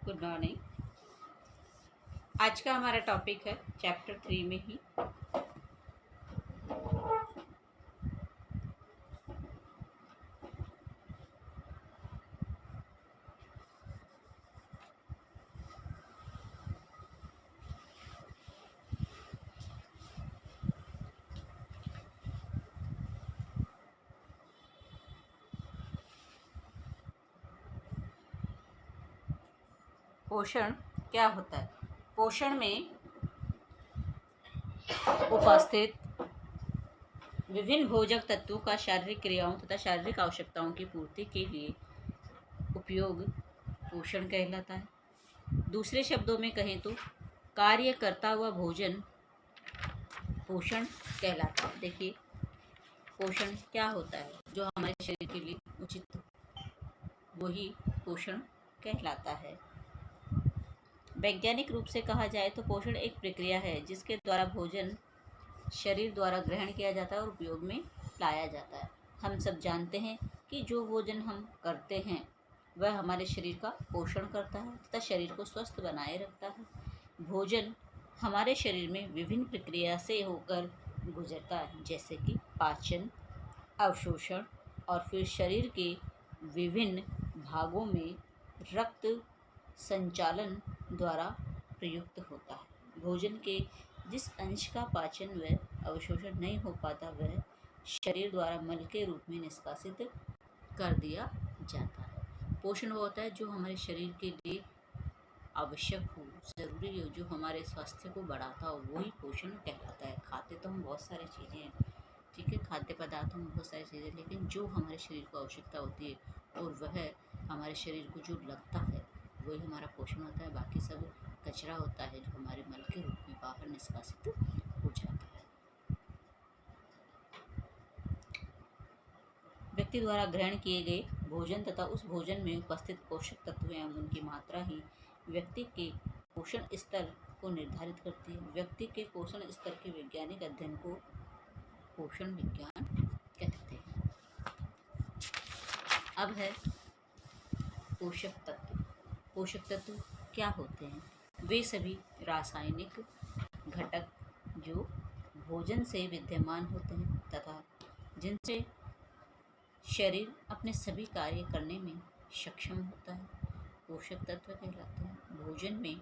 Good morning. आज का हमारा टॉपिक है चैप्टर 3 में ही पोषण क्या होता है। पोषण में उपस्थित विभिन्न भोजक तत्वों का शारीरिक क्रियाओं तथा शारीरिक आवश्यकताओं की पूर्ति के लिए उपयोग पोषण कहलाता है। दूसरे शब्दों में कहें तो कार्य करता हुआ भोजन पोषण कहलाता है। देखिए, पोषण क्या होता है, जो हमारे शरीर के लिए उचित वही पोषण कहलाता है। वैज्ञानिक रूप से कहा जाए तो पोषण एक प्रक्रिया है जिसके द्वारा भोजन शरीर द्वारा ग्रहण किया जाता है और उपयोग में लाया जाता है। हम सब जानते हैं कि जो भोजन हम करते हैं वह हमारे शरीर का पोषण करता है तथा शरीर को स्वस्थ बनाए रखता है। भोजन हमारे शरीर में विभिन्न प्रक्रिया से होकर गुजरता है, जैसे कि पाचन, अवशोषण और फिर शरीर के विभिन्न भागों में रक्त संचालन द्वारा प्रयुक्त होता है। भोजन के जिस अंश का पाचन व अवशोषण नहीं हो पाता वह शरीर द्वारा मल के रूप में निष्कासित कर दिया जाता है। पोषण वो होता है जो हमारे शरीर के लिए आवश्यक हो, ज़रूरी हो, जो हमारे स्वास्थ्य को बढ़ाता हो, वही पोषण कहलाता है। खाते तो हम बहुत सारी चीज़ें हैं, ठीक है, खाद्य पदार्थों में बहुत सारी चीज़ें, लेकिन जो हमारे शरीर को आवश्यकता होती है और वह हमारे शरीर को जो लगता है वही हमारा पोषण होता है। बाकी सब कचरा होता है जो हमारे मल के रूप में बाहर निष्कासित हो जाता है। व्यक्ति द्वारा ग्रहण किए गए भोजन तथा उस भोजन में उपस्थित पोषक तत्व एवं उनकी मात्रा ही व्यक्ति के पोषण स्तर को निर्धारित करती है। व्यक्ति के पोषण स्तर के वैज्ञानिक अध्ययन को पोषण विज्ञान कहते हैं। अब है पोषक तत्व। पोषक तत्व क्या होते हैं? वे सभी रासायनिक घटक जो भोजन से विद्यमान होते हैं तथा जिनसे शरीर अपने सभी कार्य करने में सक्षम होता है, पोषक तत्व कहलाते हैं। भोजन में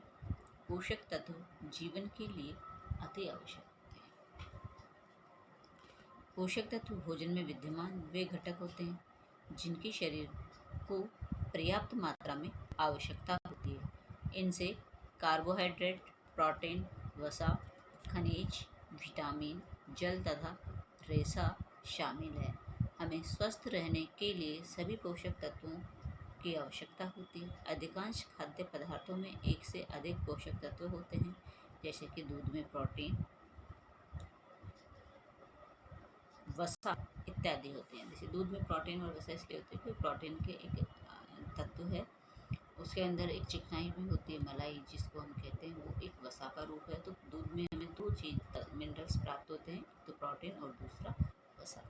पोषक तत्व जीवन के लिए अति आवश्यक होते हैं। पोषक तत्व भोजन में विद्यमान वे घटक होते हैं जिनकी शरीर को पर्याप्त मात्रा में आवश्यकता होती है। इनसे कार्बोहाइड्रेट, प्रोटीन, वसा, खनिज, विटामिन, जल तथा रेशा शामिल है। हमें स्वस्थ रहने के लिए सभी पोषक तत्वों की आवश्यकता होती है। अधिकांश खाद्य पदार्थों में एक से अधिक पोषक तत्व होते हैं, जैसे कि दूध में प्रोटीन, वसा इत्यादि होते हैं। जैसे दूध में प्रोटीन और वसा इसलिए होते हैं कि प्रोटीन के एक तत्व है, उसके अंदर एक चिकनाई भी होती है, मलाई जिसको हम कहते हैं, वो एक वसा का रूप है। तो दूध में हमें दो चीज मिनरल्स प्राप्त होते हैं, तो प्रोटीन और दूसरा वसा।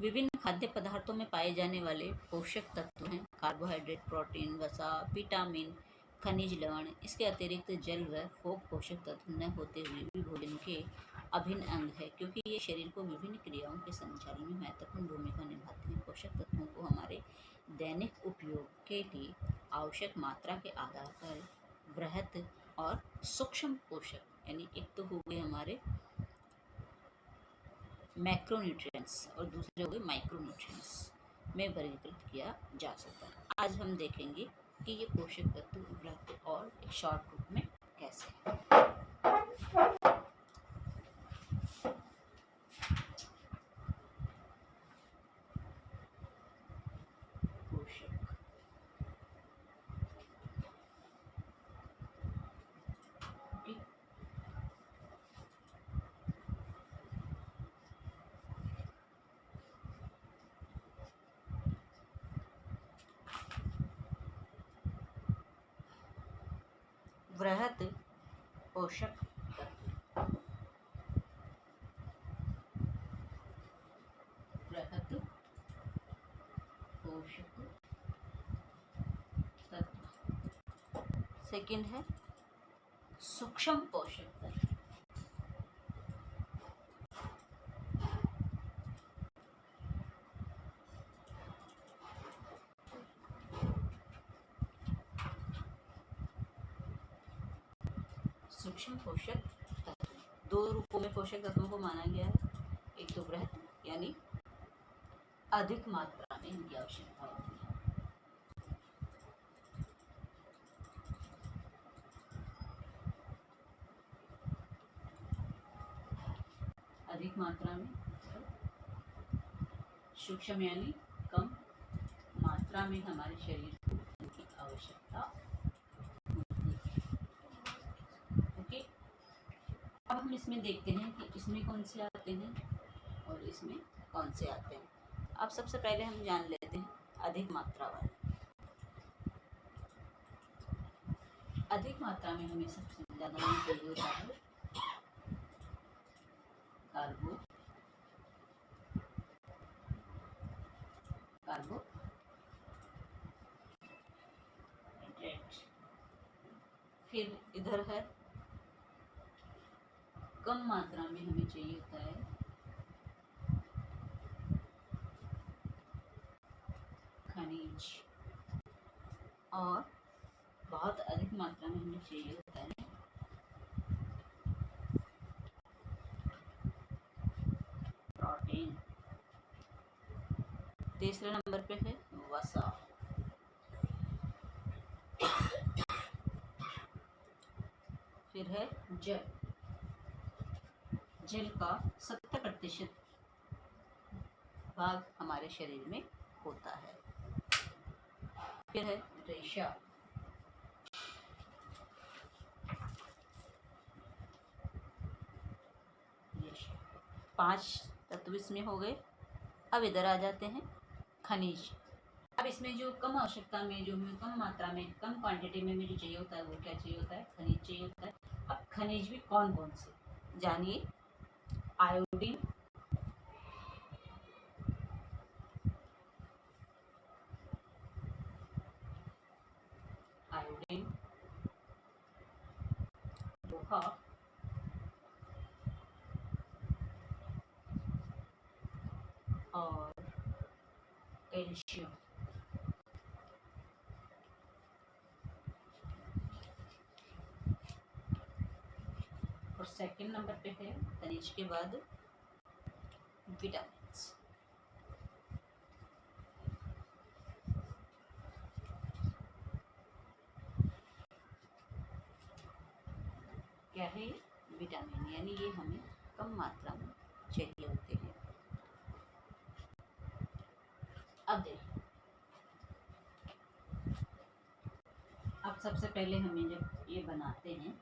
विभिन्न खाद्य पदार्थों में पाए जाने वाले पोषक तत्व हैं कार्बोहाइड्रेट, प्रोटीन, वसा, विटामिन, खनिज लवण। इसके अतिरिक्त जल व फोक पोषक तत्व न होते हुए भी भोजन के अभिन्न अंग है, क्योंकि ये शरीर को विभिन्न क्रियाओं के संचालन में महत्वपूर्ण भूमिका निभाते हैं। पोषक तत्वों को हमारे दैनिक उपयोग के लिए आवश्यक मात्रा के आधार पर वृहत और सूक्ष्म पोषक, यानी एक तो हो गए हमारे मैक्रोन्यूट्रिएंट्स और दूसरे हो गए माइक्रोन्यूट्रिएंट्स में वर्गीकृत किया जा सकता है। आज हम देखेंगे कि ये पोषक तत्व उपलब्ध और एक शॉर्ट रूप में कैसे है। पोषक ठीक? वृहत पोषक तत्व, वृहत पोषक सेकंड है सूक्ष्म पोषक तत्व। सूक्ष्म पोषक तत्व दो रूपों में पोषक तत्वों को माना गया है। एक तो बृहत यानी अधिक मात्रा में इनकी आवश्यकता होती है। अधिक मात्रा में, सूक्ष्म यानी कम मात्रा में हमारे शरीर को इनकी आवश्यकता होती है। ओके, अब हम इसमें देखते हैं कि इसमें कौन से आते हैं और इसमें कौन से आते हैं। अब सबसे पहले हम जान लेते हैं अधिक मात्रा वाले। अधिक मात्रा में हमें सबसे ज़्यादा चाहिए होता है कार्बोहाइड्रेट। फिर इधर है कम मात्रा में हमें चाहिए होता है खनिज, और बहुत अधिक मात्रा में हमें चाहिए होता है प्रोटीन। तीसरे नंबर पे है वसा। फिर है जल। जल का 70% भाग हमारे शरीर में होता है। फिर है रेशा। रेशा 5 तत्व इसमें हो गए। अब इधर आ जाते हैं खनिज। अब इसमें जो कम आवश्यकता में, जो हमें कम मात्रा में, कम क्वांटिटी में जो चाहिए होता है, वो क्या चाहिए होता है? खनिज चाहिए होता है। अब खनिज भी कौन कौन से जानिए। आयोडीन, लोहा, और कैल्शियम। और सेकंड नंबर पे है खनिज के बाद विटामिन्स। क्या है ये? विटामिन, यानी ये हमें कम मात्रा में चाहिए होते हैं। अब देखिए, अब सबसे पहले हमें जब ये बनाते हैं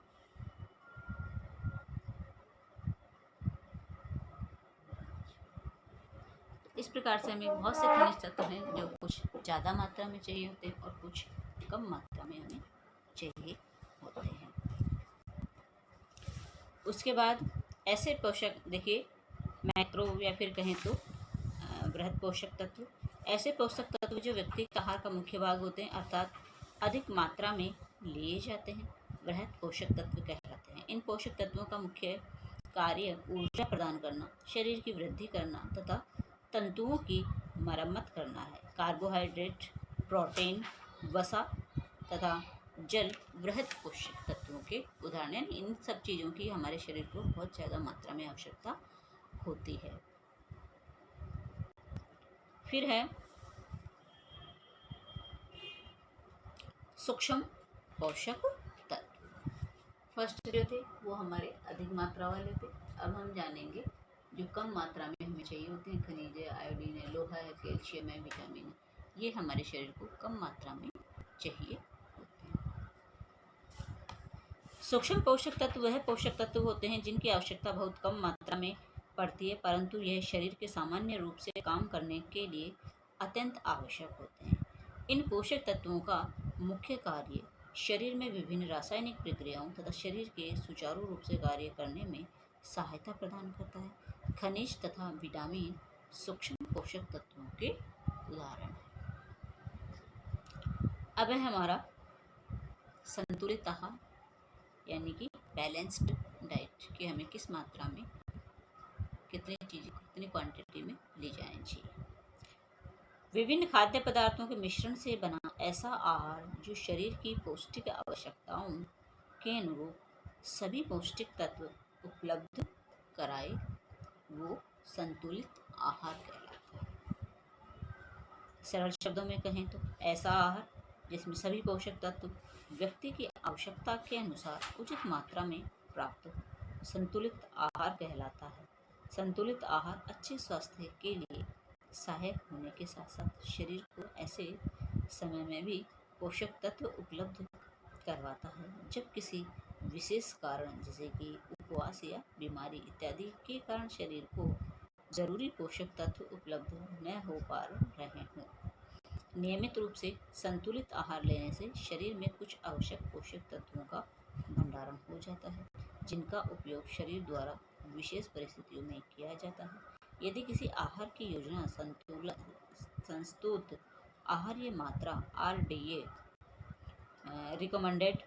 इस प्रकार से हमें बहुत से खनिज तत्व हैं जो कुछ ज़्यादा मात्रा में चाहिए होते हैं और कुछ कम मात्रा में हमें चाहिए होते हैं। उसके बाद ऐसे पोषक, देखिए मैक्रो या फिर कहें तो बृहद पोषक तत्व, ऐसे पोषक तत्व जो व्यक्ति के आहार का मुख्य भाग होते हैं अर्थात अधिक मात्रा में लिए जाते हैं, बृहद पोषक तत्व कहलाते हैं। इन पोषक तत्वों का मुख्य कार्य ऊर्जा प्रदान करना, शरीर की वृद्धि करना तथा तंतुओं की मरम्मत करना है। कार्बोहाइड्रेट, प्रोटीन, वसा तथा जल बृहद पोषक तत्वों के उदाहरण हैं। इन सब चीज़ों की हमारे शरीर को बहुत ज़्यादा मात्रा में आवश्यकता होती है। फिर है सूक्ष्म पोषक तत्व। फर्स्ट जो थे वो हमारे अधिक मात्रा वाले थे। अब हम जानेंगे जो कम मात्रा में हमें चाहिए होते हैं, खनिज है, आयोडीन है, लोहा है, कैल्शियम है, विटामिन है, ये हमारे शरीर को कम मात्रा में चाहिए होते हैं। सूक्ष्म पोषक तत्व वह पोषक तत्व होते हैं जिनकी आवश्यकता बहुत कम मात्रा में पड़ती है, परंतु यह शरीर के सामान्य रूप से काम करने के लिए अत्यंत आवश्यक होते हैं। इन पोषक तत्वों का मुख्य कार्य शरीर में विभिन्न रासायनिक प्रक्रियाओं तथा शरीर के सुचारू रूप से कार्य करने में सहायता प्रदान करता है। खनिज तथा विटामिन सूक्ष्म पोषक तत्वों के उदाहरण हैं। अब है हमारा संतुलित आहार यानी कि बैलेंस्ड डाइट कि हमें किस मात्रा में कितनी चीज़ें कितनी क्वांटिटी में ली जानी चाहिए। विभिन्न खाद्य पदार्थों के मिश्रण से बना ऐसा आहार जो शरीर की पौष्टिक आवश्यकताओं के अनुरूप सभी पौष्टिक तत्व उपलब्ध कराए, वो संतुलित आहार कहलाता है। सरल शब्दों में कहें तो ऐसा आहार जिसमें सभी पोषक तत्व व्यक्ति की आवश्यकता के अनुसार उचित मात्रा में प्राप्त हो, संतुलित आहार कहलाता है। संतुलित आहार अच्छे स्वास्थ्य के लिए सहायक होने के साथ साथ शरीर को ऐसे समय में भी पोषक तत्व उपलब्ध करवाता है जब किसी विशेष कारण जैसे कि उपवास या बीमारी इत्यादि के कारण शरीर को जरूरी पोषक तत्व उपलब्ध न हो पा रहे हों। नियमित रूप से संतुलित आहार लेने से शरीर में कुछ आवश्यक पोषक तत्वों का भंडारण हो जाता है, जिनका उपयोग शरीर द्वारा विशेष परिस्थितियों में किया जाता है। यदि किसी आहार की योजना संस्तुत आहार या मात्रा RDA रिकमेंडेड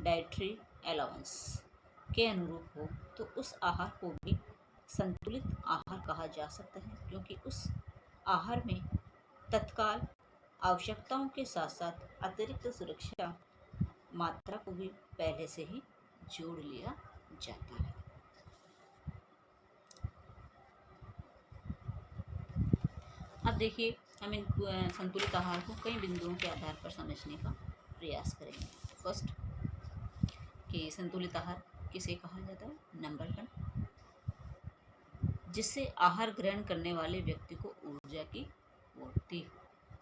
डाइटरी अलाउंस के अनुरूप हो तो उस आहार को भी संतुलित आहार कहा जा सकता है, क्योंकि उस आहार में तत्काल आवश्यकताओं के साथ साथ अतिरिक्त सुरक्षा मात्रा को भी पहले से ही जोड़ लिया जाता है। अब देखिए, हम इन संतुलित आहार को कई बिंदुओं के आधार पर समझने का प्रयास करेंगे। फर्स्ट, कि संतुलित आहार किसे कहा जाता है। नंबर 1, जिससे आहार ग्रहण करने वाले व्यक्ति को ऊर्जा की पूर्ति हो।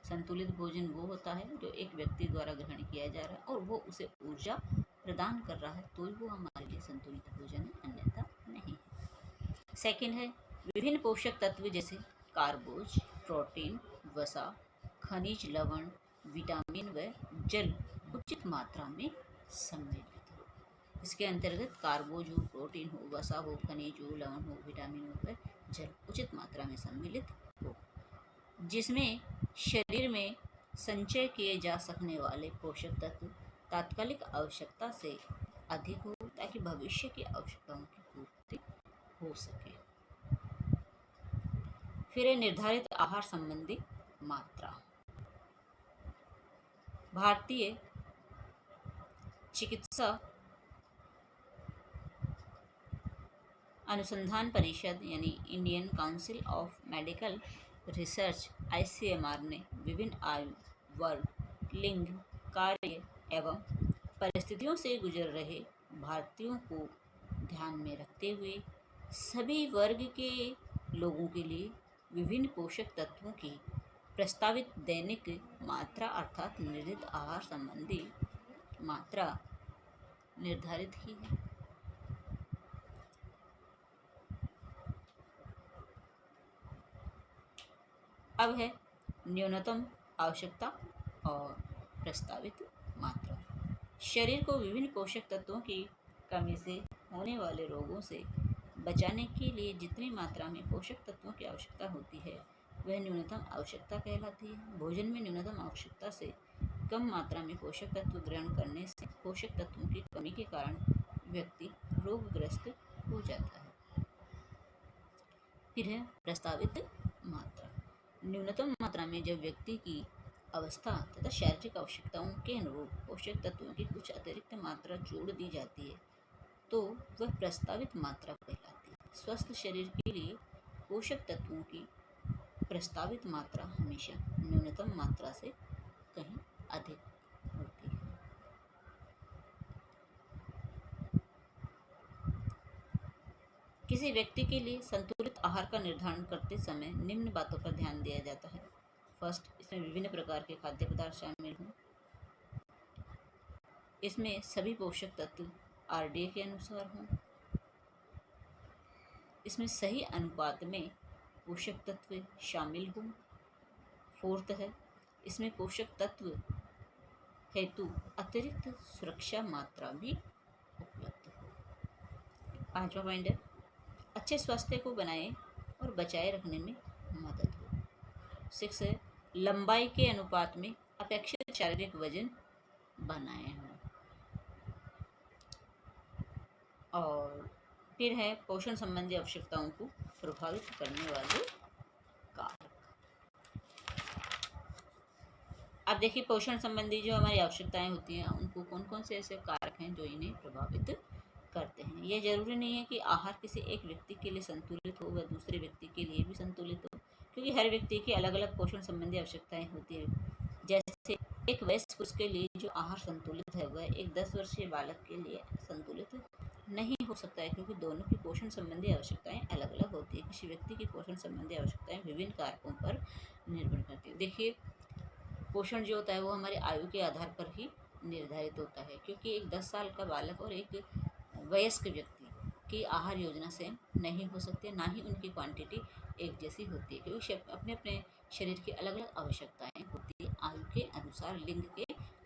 संतुलित भोजन वो होता है जो एक व्यक्ति द्वारा ग्रहण किया जा रहा है और वो उसे ऊर्जा प्रदान कर रहा है, तो ही वो हमारे लिए संतुलित भोजन है, अन्यथा नहीं है। सेकंड है विभिन्न पोषक तत्व जैसे कार्बोज, प्रोटीन, वसा, खनिज, लवण, विटामिन व जल उचित मात्रा में सम्मिलित हो। इसके अंतर्गत कार्बोज हो, प्रोटीन हो, वसा हो, खनिज हो, लवण हो, विटामिन हो व जल उचित मात्रा में सम्मिलित हो, जिसमें शरीर में संचय किए जा सकने वाले पोषक तत्व तात्कालिक आवश्यकता से अधिक हो, ताकि भविष्य की आवश्यकताओं की पूर्ति हो सके। फिर निर्धारित आहार संबंधी मात्रा। भारतीय चिकित्सा अनुसंधान परिषद यानी Indian council of medical research ICMR ने विभिन्न आयु वर्ग, लिंग, कार्य एवं परिस्थितियों से गुजर रहे भारतीयों को ध्यान में रखते हुए सभी वर्ग के लोगों के लिए विभिन्न पोषक तत्वों की प्रस्तावित दैनिक मात्रा अर्थात निर्धारित आहार संबंधी मात्रा निर्धारित की है। अब है न्यूनतम आवश्यकता और प्रस्तावित मात्रा। शरीर को विभिन्न पोषक तत्वों की कमी से होने वाले रोगों से बचाने के लिए जितनी मात्रा में पोषक तत्वों की आवश्यकता होती है वह न्यूनतम आवश्यकता कहलाती है। भोजन में न्यूनतम आवश्यकता से कम मात्रा में पोषक तत्व ग्रहण करने से पोषक तत्वों की कमी के कारण व्यक्ति रोगग्रस्त हो जाता है। फिर है प्रस्तावित मात्रा। न्यूनतम मात्रा में जब व्यक्ति की अवस्था तथा शारीरिक आवश्यकताओं के अनुरूप पोषक तत्वों की कुछ अतिरिक्त मात्रा जोड़ दी जाती है तो वह प्रस्तावित मात्रा कहलाती है। स्वस्थ शरीर के लिए पोषक तत्वों की प्रस्तावित मात्रा हमेशा न्यूनतम मात्रा से कहीं अधिक होती है। किसी व्यक्ति के लिए संतुलित आहार का निर्धारण करते समय निम्न बातों पर ध्यान दिया जाता है। फर्स्ट, इसमें विभिन्न प्रकार के खाद्य पदार्थ शामिल हों। इसमें सभी पोषक तत्व RDA के अनुसार हों। इसमें सही अनुपात में पोषक तत्व शामिल हों। फोर्थ है इसमें पोषक तत्व हेतु अतिरिक्त सुरक्षा मात्रा भी उपलब्ध हो। पांचवा पॉइंट है अच्छे स्वास्थ्य को बनाए और बचाए रखने में मदद हो। 6 है लंबाई के अनुपात में अपेक्षित शारीरिक वजन बनाए हों। और फिर है पोषण संबंधी आवश्यकताओं को प्रभावित करने वाले कारक। अब देखिए पोषण संबंधी जो हमारी आवश्यकताएं होती हैं उनको कौन कौन से ऐसे कारक हैं जो इन्हें प्रभावित करते हैं। ये जरूरी नहीं है कि आहार किसी एक व्यक्ति के लिए संतुलित हो व दूसरे व्यक्ति के लिए भी संतुलित हो, क्योंकि हर व्यक्ति की अलग अलग पोषण संबंधी आवश्यकताएं होती है। जैसे एक वयस्क पुरुष के लिए जो आहार संतुलित है वह एक 10 वर्षीय बालक के लिए संतुलित नहीं हो सकता है, क्योंकि दोनों की पोषण संबंधी आवश्यकताएं अलग अलग होती है। किसी व्यक्ति की पोषण संबंधी आवश्यकताएं विभिन्न कारकों पर निर्भर करती है। देखिए पोषण जो होता है वो हमारी आयु के आधार पर ही निर्धारित होता है, क्योंकि एक 10 साल का बालक और एक वयस्क व्यक्ति की आहार योजना से नहीं हो सकती, ना ही उनकी क्वांटिटी एक जैसी होती है, क्योंकि अपने अपने शरीर की अलग अलग आवश्यकताएं होती है आयु के अनुसार, लिंग के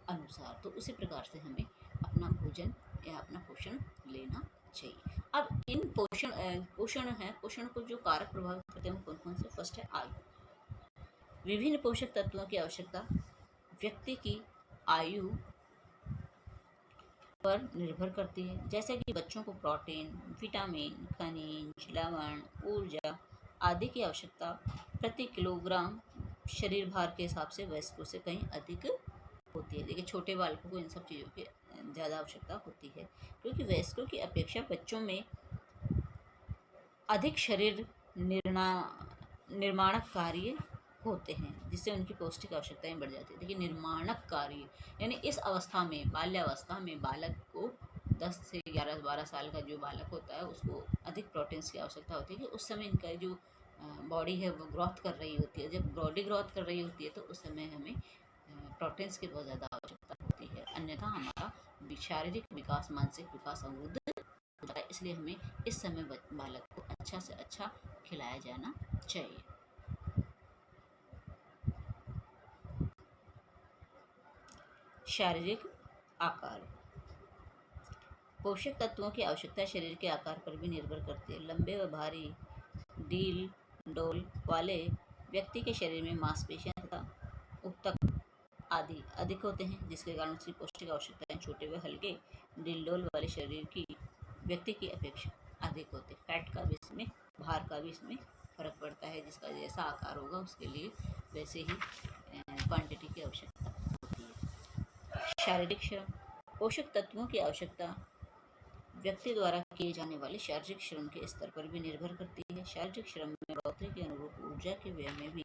अनुसार। तो उसी प्रकार से हमें अपना भोजन या अपना पोषण लेना चाहिए। अब इन पोषण को जो कारक प्रभावित करते हैं कौन कौन से। फर्स्ट है आयु। विभिन्न पोषक तत्वों की आवश्यकता व्यक्ति की आयु पर निर्भर करती है। जैसे कि बच्चों को प्रोटीन, विटामिन, खनिज, लवण, ऊर्जा आदि की आवश्यकता प्रति किलोग्राम शरीर भार के हिसाब से वयस्कों से कहीं अधिक होती है। देखिए छोटे बालकों को इन सब चीज़ों की ज़्यादा आवश्यकता होती है, क्योंकि वयस्कों की अपेक्षा बच्चों में अधिक शरीर निर्माणक कार्य होते हैं, जिससे उनकी पौष्टिक आवश्यकताएं बढ़ जाती है। देखिए निर्माणक कार्य यानी इस अवस्था में, बाल्यावस्था में बालक को 10 से 11-12 साल का जो बालक होता है उसको अधिक प्रोटीन्स की आवश्यकता होती है, कि उस समय इनका जो बॉडी है वो ग्रोथ कर रही होती है। जब बॉडी ग्रोथ कर रही होती है तो उस समय हमें प्रोटीन्स की बहुत ज़्यादा आवश्यकता होती है, अन्यथा हमारा शारीरिक विकास, मानसिक विकास अवरुद्ध होता है। इसलिए हमें इस समय बालक को अच्छा से अच्छा खिलाया जाना चाहिए। शारीरिक आकार। पोषक तत्वों की आवश्यकता शरीर के आकार पर भी निर्भर करती है। लंबे व भारी, डील डोल वाले व्यक्ति के शरीर में मांसपेशियां तथा ऊतक आदि अधिक होते हैं, जिसके कारण उसकी पौष्टिक आवश्यकताएं छोटे व हल्के डील डोल वाले शरीर की व्यक्ति की अपेक्षा अधिक होते हैं। फैट का भी इसमें, भार का भी इसमें फर्क पड़ता है। जिसका जैसा आकार होगा उसके लिए वैसे ही क्वांटिटी की आवश्यकता होती है। शारीरिक श्रम। पोषक तत्वों की आवश्यकता व्यक्ति द्वारा किए जाने वाले शारीरिक श्रम के स्तर पर भी निर्भर करती है। शारीरिक श्रम में बढ़ोतरी के अनुरूप ऊर्जा के व्यय में भी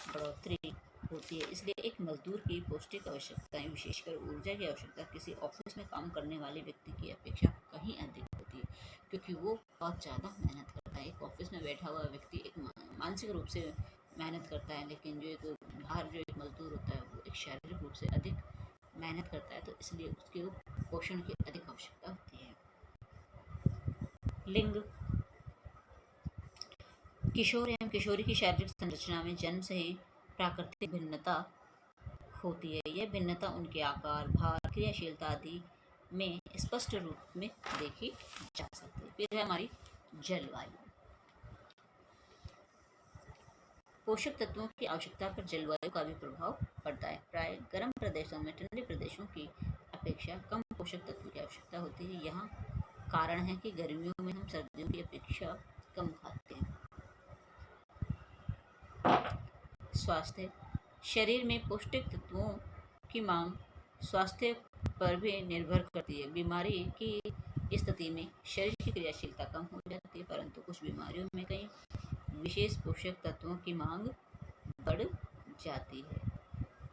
बढ़ोतरी होती है। इसलिए एक मजदूर की पौष्टिक आवश्यकताएं, विशेषकर ऊर्जा की आवश्यकता, किसी ऑफिस में काम करने वाले व्यक्ति की अपेक्षा कहीं अधिक होती है, क्योंकि वो बहुत ज़्यादा मेहनत करता है। एक ऑफिस में बैठा हुआ व्यक्ति एक मानसिक रूप से मेहनत करता है, लेकिन जो एक मजदूर होता है वो एक शारीरिक रूप से अधिक मेहनत करता है, तो इसलिए उसके पोषण की अधिक आवश्यकता होती है। लिंग। किशोर एवं किशोरी की शारीरिक संरचना में जन्म से ही प्राकृतिक भिन्नता होती है। यह भिन्नता उनके आकार, भार, क्रियाशीलता आदि में स्पष्ट रूप में देखी जा सकती है। फिर है हमारी जलवायु। पोषक तत्वों की आवश्यकता पर जलवायु का भी प्रभाव पड़ता है। प्राय गर्म प्रदेशों में ठंडे प्रदेशों की अपेक्षा कम पोषक तत्वों की आवश्यकता होती है। यहाँ कारण है कि गर्मियों में हम सर्दियों की अपेक्षा कम खाते हैं। स्वास्थ्य। शरीर में पौष्टिक तत्वों की मांग स्वास्थ्य पर भी निर्भर करती है। बीमारी की स्थिति में शरीर की क्रियाशीलता कम हो जाती है, परंतु कुछ बीमारियों में कई विशेष पोषक तत्वों की मांग बढ़ जाती है,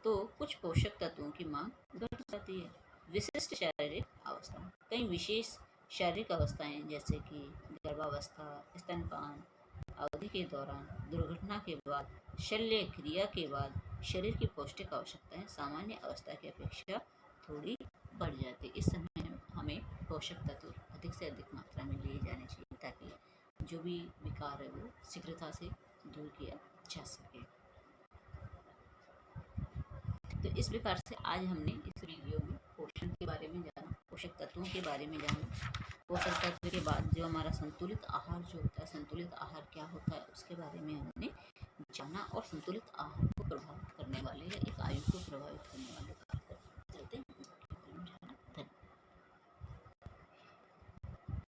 तो कुछ पोषक तत्वों की मांग घट जाती है। विशिष्ट शारीरिक अवस्था। कई विशेष शारीरिक अवस्थाएं जैसे कि गर्भावस्था, स्तनपान अवधि के दौरान, दुर्घटना के बाद, शल्य क्रिया के बाद शरीर की पौष्टिक आवश्यकताएं सामान्य अवस्था की अपेक्षा थोड़ी बढ़ जाती है। इस समय हमें पोषक तत्व अधिक से अधिक मात्रा में लिए जाने चाहिए, ताकि जो भी विकार है वो शीघ्रता से दूर किया जा सके। तो इस प्रकार से आज हमने इस वीडियो में पोषण के बारे में जाना, पोषक तत्वों के बारे में जाना, पोषक तत्व के बाद जो हमारा संतुलित आहार जो होता है, संतुलित आहार क्या होता है उसके बारे में हमने जाना, और संतुलित आहार को प्रभावित करने वाले या एक आयु को प्रभावित करने वाले